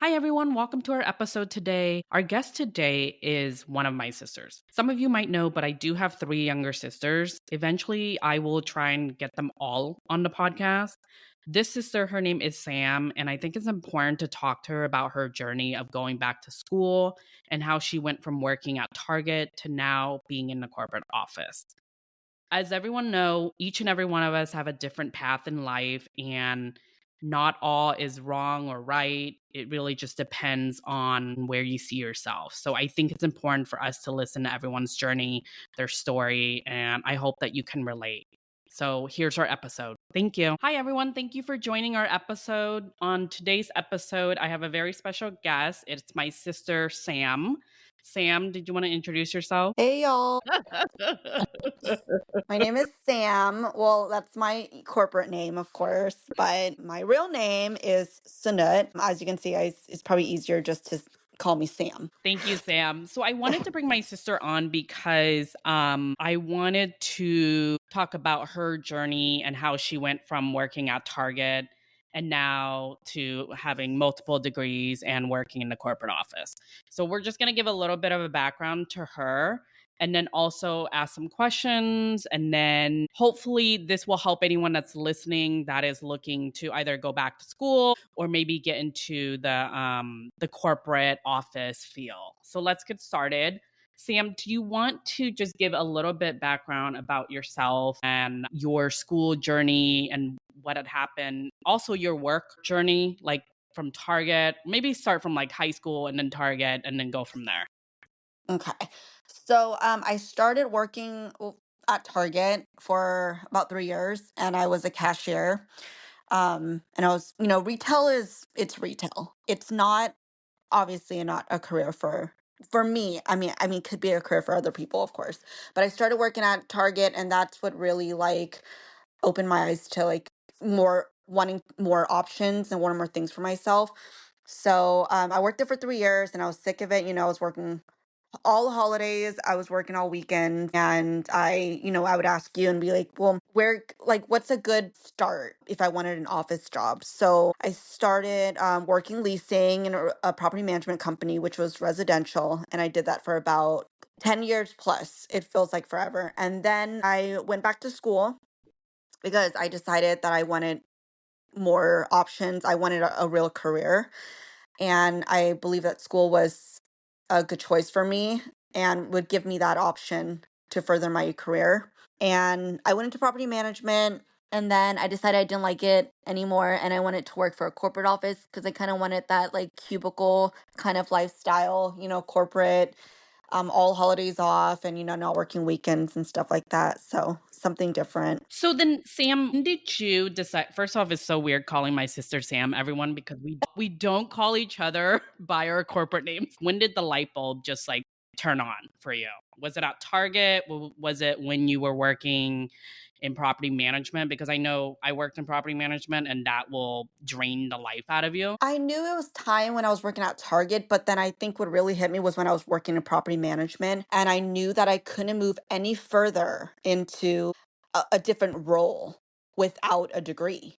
Hi, everyone. Welcome to our episode today. Our guest today is one of my sisters. Some of you might know, but I do have three younger sisters. Eventually, I will try and get them all on the podcast. This sister, her name is Sam, and I think it's important to talk to her about her journey of going back to school and how she went from working at Target to now being in the corporate office. As everyone know, each and every one of us have a different path in life, and not all is wrong or right. It really just depends on where you see yourself. So I think it's important for us to listen to everyone's journey, their story, and I hope that you can relate. So here's our episode. Thank you. Hi, everyone. Thank you for joining our episode. On today's episode, I have a very special guest. It's my sister, Sam. Sam, did you want to introduce yourself? Hey y'all. My name is Sam. Well, that's my corporate name, of course, but my real name is Syna. As you can see, it's probably easier just to call me Sam. Thank you, Sam. So I wanted to bring my sister on because I wanted to talk about her journey and how she went from working at Target and now to having multiple degrees and working in the corporate office. So we're just going to give a little bit of a background to her and then also ask some questions. And then hopefully this will help anyone that's listening that is looking to either go back to school or maybe get into the corporate office feel. So let's get started. Sam, do you want to just give a little bit background about yourself and your school journey and what had happened? Also your work journey, like from Target, maybe start from like high school and then Target and then go from there. Okay. So I started working at Target for about 3 years, and I was a cashier. And I was, retail it's retail. It's not obviously not a career for me. I mean, could be a career for other people, of course. But I started working at Target, and that's what really like opened my eyes to like more wanting more options and wanting more things for myself. So I worked there for 3 years, and I was sick of it. I was working all the holidays. I was working all weekend, and I would ask you and be like, well, what's a good start if I wanted an office job? So I started working leasing in a property management company, which was residential. And I did that for about 10 years plus. It feels like forever. And then I went back to school because I decided that I wanted more options. I wanted a real career. And I believe that school was a good choice for me and would give me that option to further my career. And I went into property management, and then I decided I didn't like it anymore and I wanted to work for a corporate office because I kind of wanted that like cubicle kind of lifestyle, corporate, all holidays off and not working weekends and stuff like that. So something different. So then, Sam, when did you decide? First off, it's so weird calling my sister Sam, everyone, because we don't call each other by our corporate names. When did the light bulb just like turn on for you? Was it at Target? Was it when you were working in property management? Because I know I worked in property management and that will drain the life out of you. I knew it was time when I was working at Target, but then I think what really hit me was when I was working in property management, and I knew that I couldn't move any further into a different role without a degree.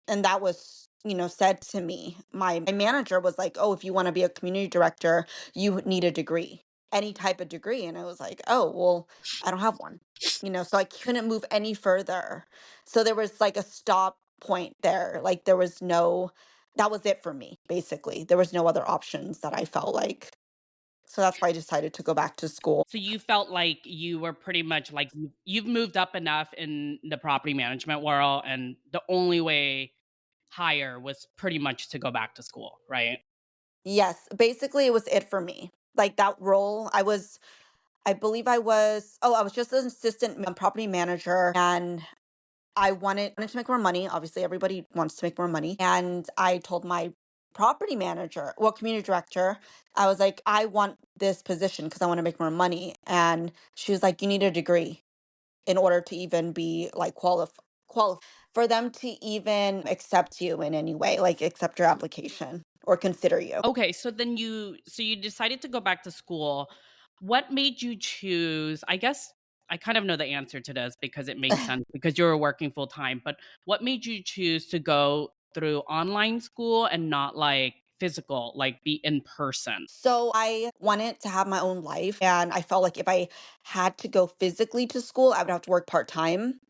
And that was, said to me. My manager was like, "Oh, if you want to be a community director, you need a degree, any type of degree." And I was like, "Oh, well, I don't have one." So I couldn't move any further. So there was like a stop point there. Like there was no that was it for me, basically. There was no other options that I felt like. So that's why I decided to go back to school. So you felt like you were pretty much like you've moved up enough in the property management world, and the only way higher was pretty much to go back to school, right? Yes, basically it was it for me. Like that role, I believe I was just an assistant property manager, and I wanted to make more money. Obviously, everybody wants to make more money. And I told my property manager, well, community director, I was like, I want this position because I want to make more money. And she was like, you need a degree in order to even be like qualify for them to even accept you in any way, like accept your application or consider you. Okay, so you decided to go back to school. What made you choose? I guess I kind of know the answer to this because it makes sense because you were working full time, but what made you choose to go through online school and not like physical, like be in person? So I wanted to have my own life. And I felt like if I had to go physically to school, I would have to work part time.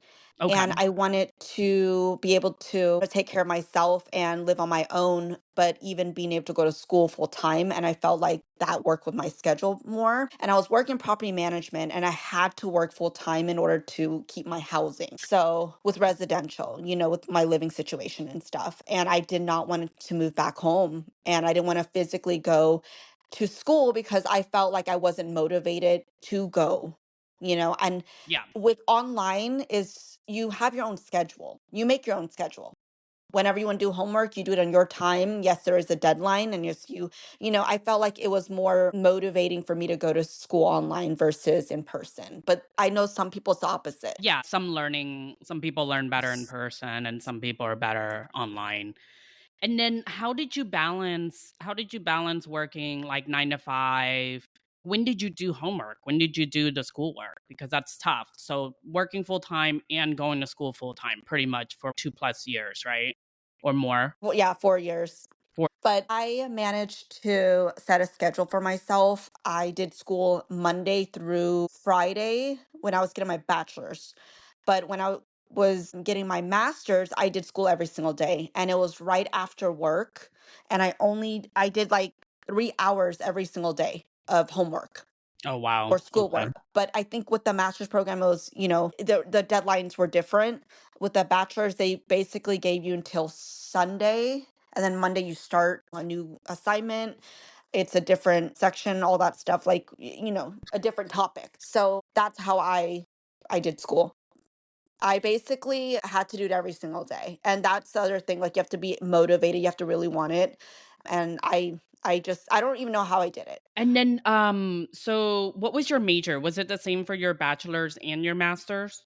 And Okay. I wanted to be able to take care of myself and live on my own, but even being able to go to school full time. And I felt like that worked with my schedule more. And I was working property management and I had to work full time in order to keep my housing. So with residential, with my living situation and stuff. And I did not want to move back home and I didn't want to physically go to school because I felt like I wasn't motivated to go, and Yeah. with online is you have your own schedule. You make your own schedule. Whenever you want to do homework, you do it on your time. Yes, there is a deadline and yes, I felt like it was more motivating for me to go to school online versus in person. But I know some people it's the opposite. Yeah, some people learn better in person and some people are better online. And then how did you balance working like 9 to 5? When did you do homework? When did you do the schoolwork? Because that's tough. So working full time and going to school full time pretty much for 2 plus years, right? Or more. Well, yeah, 4 years. For But I managed to set a schedule for myself. I did school Monday through Friday when I was getting my bachelor's. But when I was getting my master's, I did school every single day. And it was right after work. And I did like 3 hours every single day of homework Oh wow. or Okay. schoolwork. But I think with the master's program, it was, the deadlines were different. With the bachelor's, they basically gave you until Sunday. And then Monday, you start a new assignment. It's a different section, all that stuff, like, a different topic. So that's how I did school. I basically had to do it every single day. And that's the other thing. Like you have to be motivated. You have to really want it. And I don't even know how I did it. And then so what was your major? Was it the same for your bachelor's and your master's?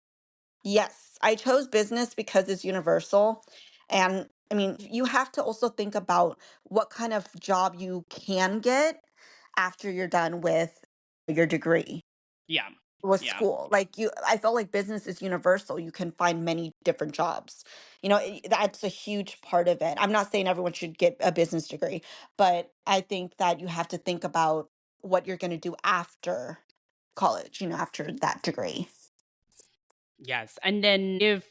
Yes, I chose business because it's universal. And I mean, you have to also think about what kind of job you can get after you're done with your degree Yeah. with Yeah. school. Like I felt like business is universal. You can find many different jobs. That's a huge part of it. I'm not saying everyone should get a business degree, but I think that you have to think about what you're going to do after college, after that degree. Yes. And then if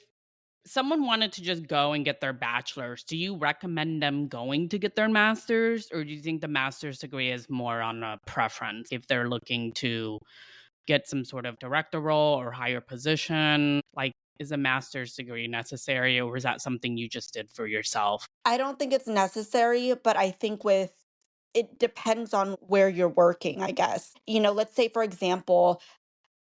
someone wanted to just go and get their bachelor's, do you recommend them going to get their master's, or do you think the master's degree is more on a preference if they're looking to get some sort of director role or higher position? Like, is a master's degree necessary, or is that something you just did for yourself? I don't think it's necessary, but I think with it depends on where you're working, I guess. Let's say, for example,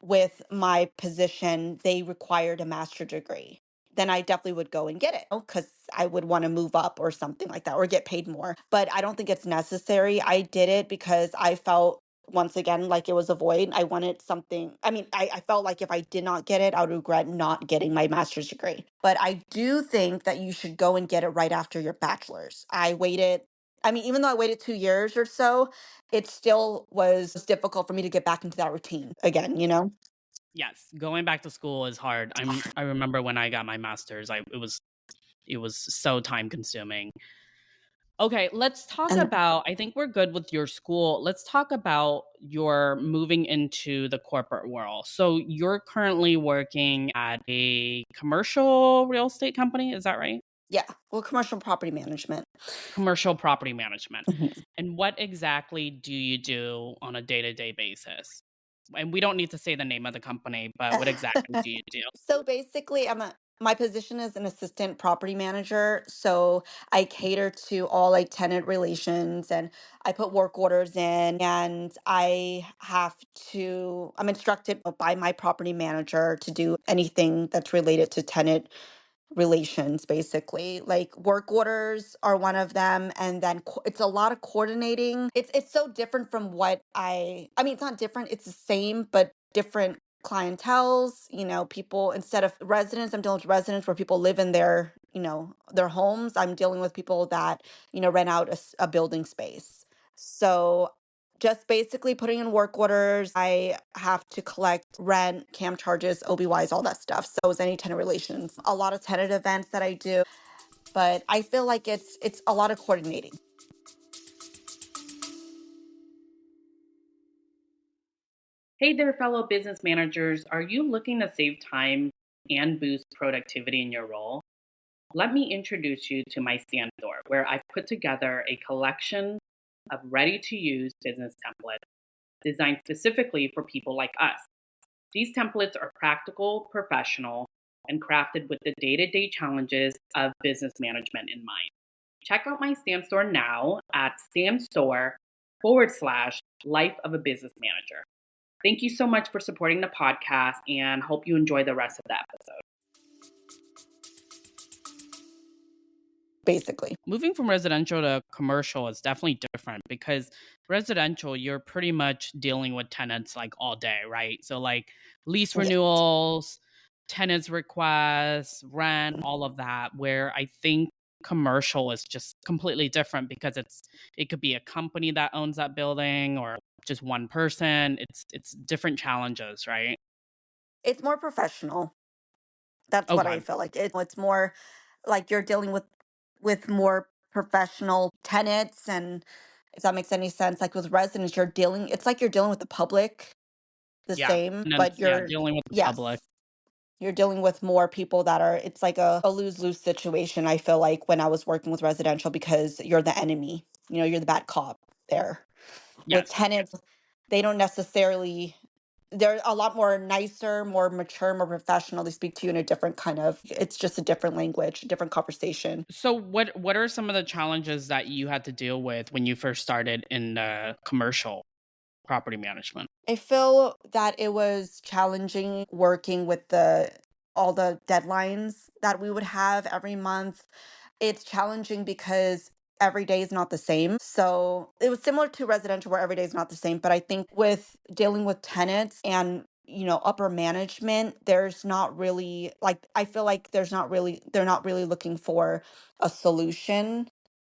with my position, they required a master degree. Then I definitely would go and get it because I would want to move up or something like that or get paid more. But I don't think it's necessary. I did it because I felt once again like it was a void. I wanted something. I mean, I felt like if I did not get it, I would regret not getting my master's degree. But I do think that you should go and get it right after your bachelor's. I mean, even though I waited 2 years or so, it still was difficult for me to get back into that routine again. Yes, going back to school is hard. I remember when I got my master's, it was so time consuming. Okay, let's talk And about, I think we're good with your school. Let's talk about your moving into the corporate world. So you're currently working at a commercial real estate company, is that right? yeah, well, commercial property management. Commercial property management. Mhm. And what exactly do you do on a day-to-day basis? And we don't need to say the name of the company, but what exactly do you do? So basically, my position is an assistant property manager. So I cater to all like tenant relations and I put work orders in and I'm instructed by my property manager to do anything that's related to tenant relations, basically. Like work orders are one of them, and then it's a lot of coordinating. It's so different from what I mean, it's not different, it's the same but different clientels, people. Instead of residents, I'm dealing with residents where people live in their homes. I'm dealing with people that rent out a building space. So just basically putting in work orders. I have to collect rent, cam charges, OBYs, all that stuff. So is any tenant relations. A lot of tenant events that I do, but I feel like it's a lot of coordinating. Hey there, fellow business managers. Are you looking to save time and boost productivity in your role? Let me introduce you to my stand store, where I've put together a collection of ready to use business templates designed specifically for people like us. These templates are practical, professional, and crafted with the day to day challenges of business management in mind. Check out my stand store now at standstore life of a business manager. Thank you so much for supporting the podcast and hope you enjoy the rest of the episode. basically. Moving from residential to commercial is definitely different because residential, you're pretty much dealing with tenants like all day, right? So, like lease Yeah. renewals, tenants requests, rent, all of that. Where I think commercial is just completely different because it could be a company that owns that building or just one person. It's different challenges, right? It's more professional. That's what I Okay. feel like. It's more like you're dealing with more professional tenants, and if that makes any sense, like with residents, it's like you're dealing with the public the Yeah. same, And then, but yeah, dealing with the public. yes, you're dealing with more people that are it's like a lose-lose situation, I feel like, when I was working with residential, because you're the enemy. You're the bad cop there. With Yes. tenants, they don't necessarily they're a lot more nicer, more mature, more professional. They speak to you in a different kind of it's just a different language, a different conversation. So what are some of the challenges that you had to deal with when you first started in commercial property management? I feel that it was challenging working with the all the deadlines that we would have every month. It's challenging because every day is not the same. So it was similar to residential where every day is not the same. But I think with dealing with tenants and upper management, there's not really like I feel like they're not really looking for a solution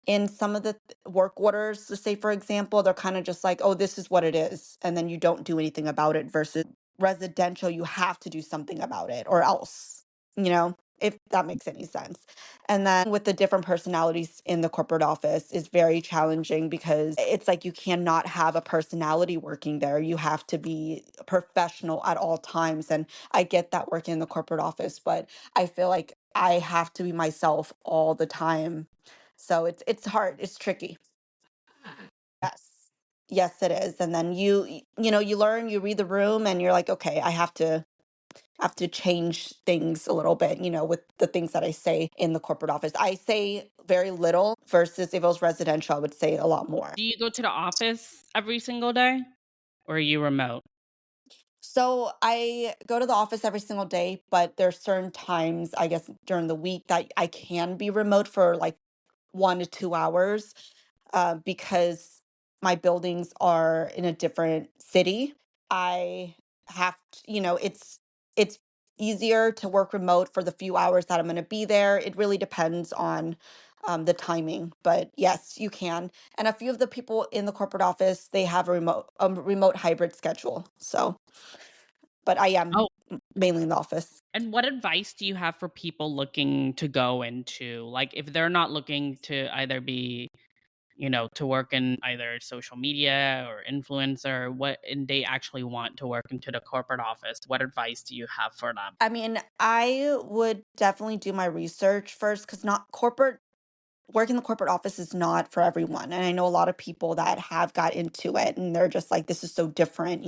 in some of the work orders. To say, for example, they're kind of just like, oh, this is what it is, and then you don't do anything about it, versus residential, you have to do something about it or else, if that makes any sense. And then with the different personalities in the corporate office is very challenging because it's like you cannot have a personality working there. You have to be professional at all times. And I get that working in the corporate office, but I feel like I have to be myself all the time. So it's hard, it's tricky. Yes. Yes, it is. And then you learn, you read the room, and you're like, okay, I have to change things a little bit, with the things that I say in the corporate office. I say very little versus if it was residential, I would say a lot more. Do you go to the office every single day or are you remote? So I go to the office every single day, but there's certain times, I guess, during the week that I can be remote for like 1 to 2 hours, because my buildings are in a different city. I have to, it's easier to work remote for the few hours that I'm going to be there. It really depends on the timing, but yes, you can. And a few of the people in the corporate office, they have a remote hybrid schedule. So, but I am Oh, mainly in the office. and what advice do you have for people looking to go into, like, if they're not looking to either be, to work in either social media or influencer, and they actually want to work into the corporate office, what advice do you have for them? I mean, I would definitely do my research first, because not corporate work in the corporate office is not for everyone. And I know a lot of people that have got into it and they're just like, this is so different,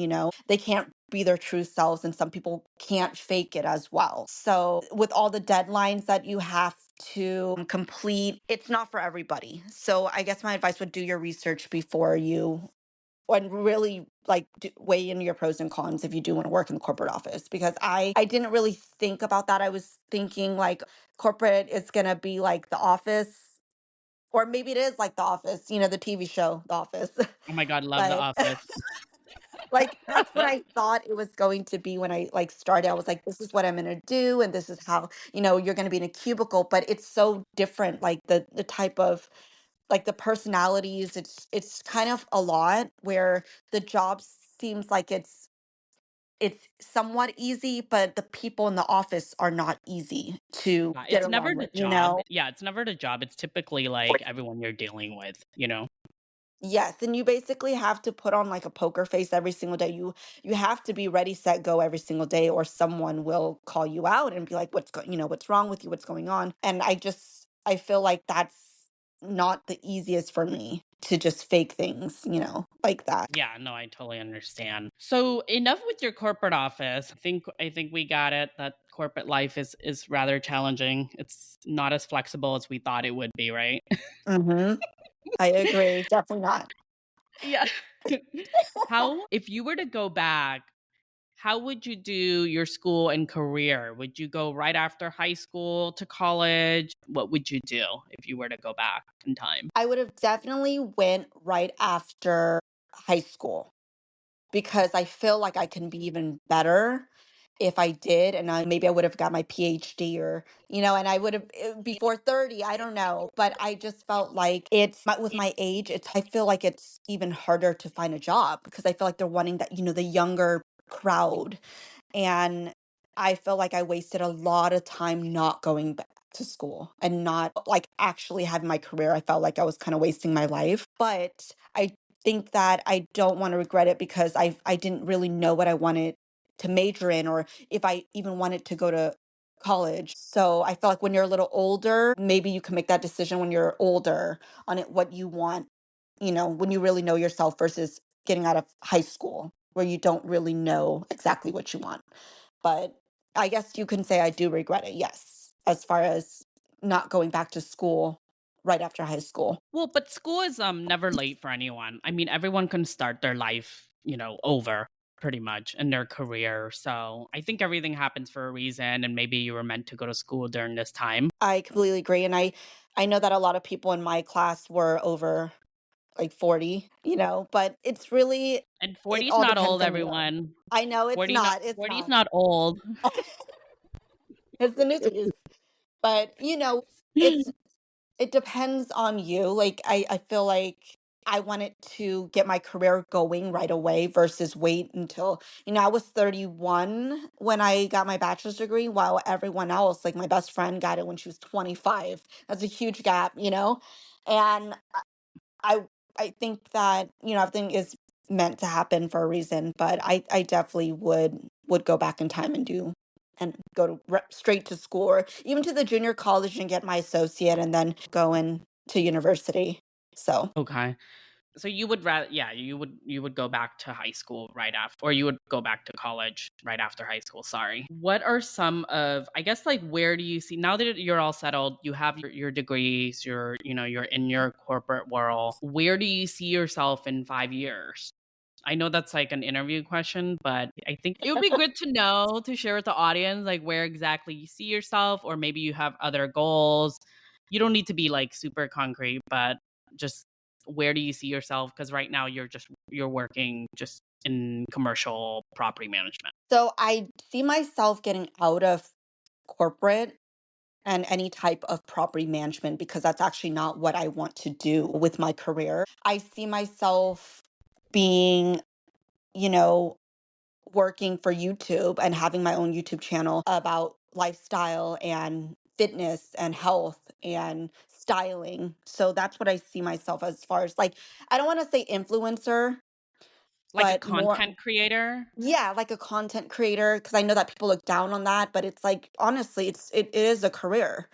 They can't be their true selves, and some people can't fake it as well. So, with all the deadlines that you have to complete, it's not for everybody. So, I guess my advice would do your research before you and really like weigh in your pros and cons if you do want to work in the corporate office, because I didn't really think about that. I was thinking like corporate is going to be like the office, or maybe it is like The Office, the TV show The Office. Oh my god, love The Like Office. like that's what I thought it was going to be when I like started. I was like, this is what I'm going to do, and this is how, you're going to be in a cubicle, but it's so different, like the type of like the personalities, it's kind of a lot where the job seems like it's somewhat easy, but the people in the office are not easy to get It's never along the with, job. Yeah, it's never the job. It's typically like everyone you're dealing with, you know? Yes, and you basically have to put on like a poker face every single day. You have to be ready, set, go every single day, or someone will call you out and be like, what's wrong with you? What's going on?" And I feel like that's not the easiest for me to just fake things, like that. Yeah, no, I totally understand. So enough with your corporate office. I think we got it that corporate life is rather challenging. It's not as flexible as we thought it would be, right? Hmm. I agree. Definitely not. Yeah. How if you were to go back, how would you do your school and career? Would you go right after high school to college? What would you do if you were to go back in time? I would have definitely went right after high school because I feel like I can be even better if I did, and maybe I would have got my PhD, or and I would have before 30. I don't know, but I just felt like with my age. I feel like it's even harder to find a job because I feel like they're wanting that the younger crowd, and I feel like I wasted a lot of time not going back to school and not like actually having my career. I felt like I was kind of wasting my life. But I think that I don't want to regret it because I didn't really know what I wanted to major in, or if I even wanted to go to college. So I feel like when you're a little older, maybe you can make that decision when you're older on it what you want, when you really know yourself versus getting out of high school where you don't really know exactly what you want. But I guess you can say I do regret it, yes, as far as not going back to school right after high school. Well, but school is never late for anyone. I mean, everyone can start their life, over pretty much in their career. So I think everything happens for a reason, and maybe you were meant to go to school during this time. I completely agree. And I know that a lot of people in my class were over like 40, but And it 40 is all not depends old, on you. everyone. I know it's 40 not not, it's 40 is not. not old. It's the news. But, it's it depends on you. Like I feel like I wanted to get my career going right away versus wait until, I was 31 when I got my bachelor's degree, while everyone else, like my best friend got it when she was 25. That's a huge gap, And I I think that, everything is meant to happen for a reason, but I definitely would go back in time and go straight to school, or even to the junior college and get my associate and then go into university. So Okay. So you would rather, yeah, you would go back to high school right after, or you would go back to college right after high school. Sorry. What are some of, I guess, like, where do you see now that you're all settled, you have your degrees, you're in your corporate world. Where do you see yourself in 5 years? I know that's like an interview question, but I think it would be good to know to share with the audience, like, where exactly you see yourself, or maybe you have other goals. You don't need to be like super concrete, but just where do you see yourself? Because right now you're working just in commercial property management. so I see myself getting out of corporate and any type of property management because that's actually not what I want to do with my career. I see myself being, you know, working for YouTube and having my own YouTube channel about lifestyle and fitness and health and styling. So that's what I see myself as far as like, I don't want to say influencer, Like a but more, content creator. yeah, like a content creator, because I know that people look down on that, but it's like honestly, it is a career.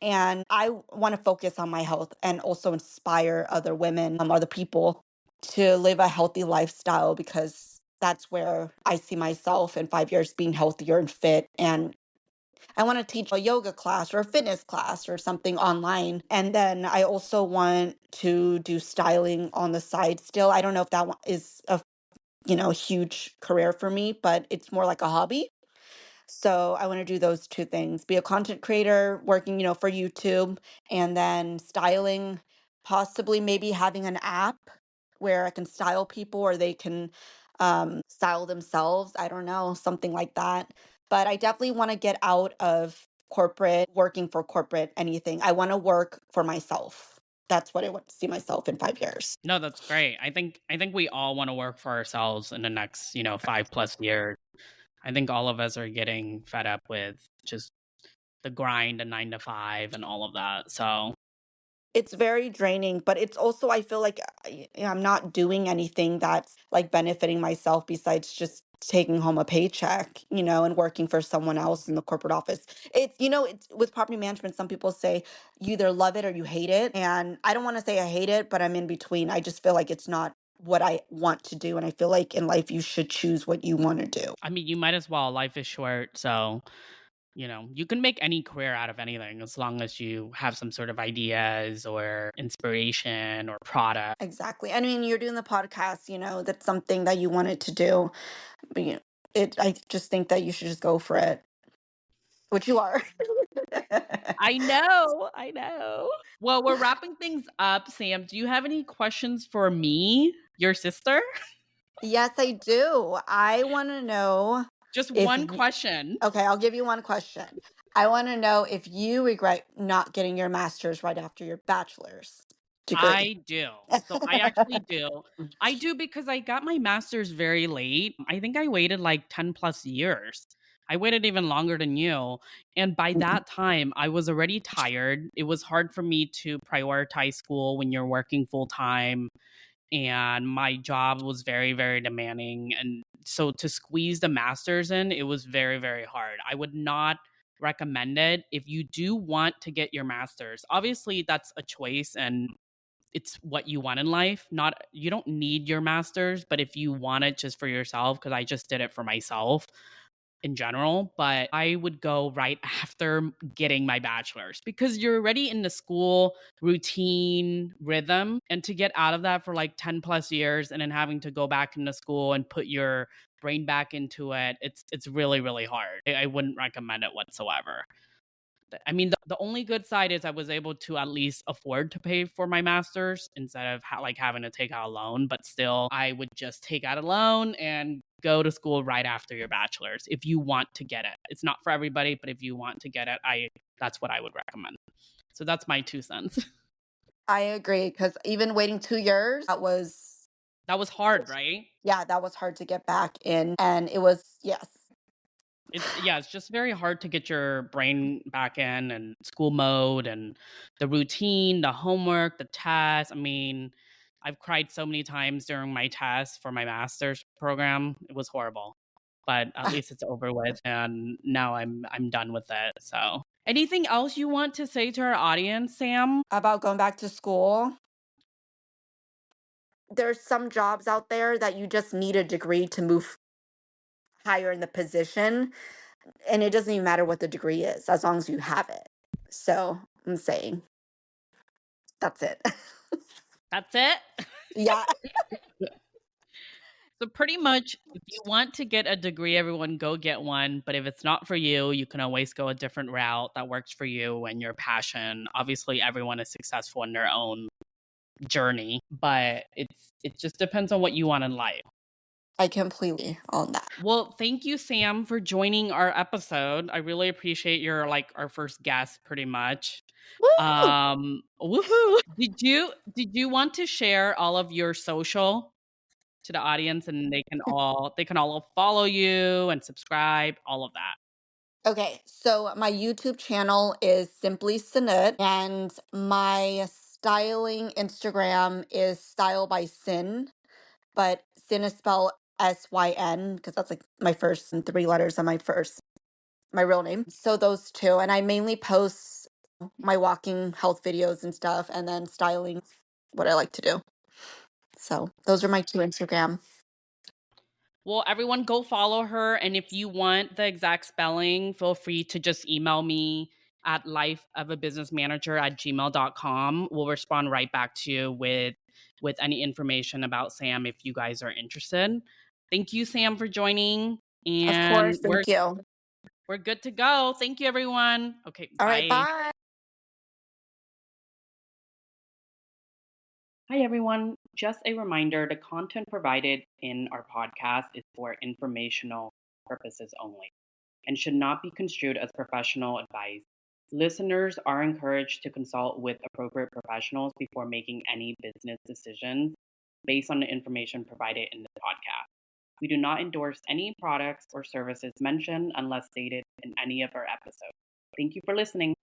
And I want to focus on my health and also inspire other women, other people to live a healthy lifestyle because that's where I see myself in 5 years being healthier and fit. And I want to teach a yoga class or a fitness class or something online. And then I also want to do styling on the side still. I don't know if that one is a huge career for me, but it's more like a hobby. So I want to do those two things, be a content creator working, for YouTube, and then styling, possibly maybe having an app where I can style people or they can style themselves. I don't know, something like that. But I definitely want to get out of corporate, working for corporate anything. I want to work for myself. That's what I want to see myself in 5 years. No, that's great. I think we all want to work for ourselves in the next, 5 plus years. I think all of us are getting fed up with just the grind, the 9 to 5, and all of that. So It's very draining, but it's also, I feel like I'm not doing anything that's like benefiting myself besides just taking home a paycheck, and working for someone else in the corporate office. It's with property management, some people say you either love it or you hate it. And I don't want to say I hate it, but I'm in between. I just feel like it's not what I want to do. And I feel like in life, you should choose what you want to do. I mean, you might as well. Life is short. So, you can make any career out of anything as long as you have some sort of ideas or inspiration or product. Exactly. I mean, you're doing the podcast, that's something that you wanted to do. But I just think that you should just go for it, which you are. I know. I know. Well, we're wrapping things up. Sam, do you have any questions for me, your sister? Yes, I do. I want to know Just if one you, question. okay, I'll give you one question. I want to know if you regret not getting your master's right after your bachelor's degree. I do. So I actually do. I do because I got my master's very late. I think I waited like 10 plus years. I waited even longer than you. And by that time, I was already tired. It was hard for me to prioritize school when you're working full time. And my job was very, very demanding. And so to squeeze the master's in, it was very, very hard. I would not recommend it if you do want to get your master's. Obviously, that's a choice and it's what you want in life. Not you don't need your masters, but if you want it just for yourself, because I just did it for myself in general, but I would go right after getting my bachelor's because you're already in the school routine rhythm. And to get out of that for like 10 plus years and then having to go back into school and put your brain back into it, it's really, really hard. I wouldn't recommend it whatsoever. I mean, the only good side is I was able to at least afford to pay for my master's instead of like having to take out a loan. But still, I would just take out a loan and go to school right after your bachelor's if you want to get it. It's not for everybody, but if you want to get it, I that's what I would recommend. So that's my 2 cents. I agree because even waiting 2 years, That was hard, right? yeah, that was hard to get back in. And it was, yes. It's just very hard to get your brain back in and school mode and the routine, the homework, the tests. I mean, I've cried so many times during my tests for my master's program. It was horrible. But at least it's over with and now I'm done with it. So, anything else you want to say to our audience, Sam? About going back to school, there's some jobs out there that you just need a degree to move higher in the position. And it doesn't even matter what the degree is as long as you have it. So I'm saying that's it. That's it. Yeah. So pretty much, if you want to get a degree, everyone go get one. But if it's not for you, you can always go a different route that works for you and your passion. Obviously, everyone is successful in their own journey, but it just depends on what you want in life. I completely own that. Well, thank you, Sam, for joining our episode. I really appreciate your like our first guest, pretty much. Woo! Woohoo! Did you want to share all of your social to the audience and they can all follow you and subscribe, all of that. Okay, so my YouTube channel is simply Syna, and my styling Instagram is Style by Sin, but Sin is spelled SYN because that's like my first and three letters of my real name. So those two, and I mainly post my walking health videos and stuff, and then styling, what I like to do. So those are my two Instagram. Well, everyone go follow her. And if you want the exact spelling, feel free to just email me at lifeofabusinessmanager@gmail.com. We'll respond right back to you with any information about Sam if you guys are interested. Thank you, Sam, for joining. Of And course, we're thank you. we're good to go. Thank you, everyone. Okay, All right, bye. bye. Hi, everyone. Just a reminder the content provided in our podcast is for informational purposes only and should not be construed as professional advice. Listeners are encouraged to consult with appropriate professionals before making any business decisions based on the information provided in the podcast. We do not endorse any products or services mentioned unless stated in any of our episodes. Thank you for listening.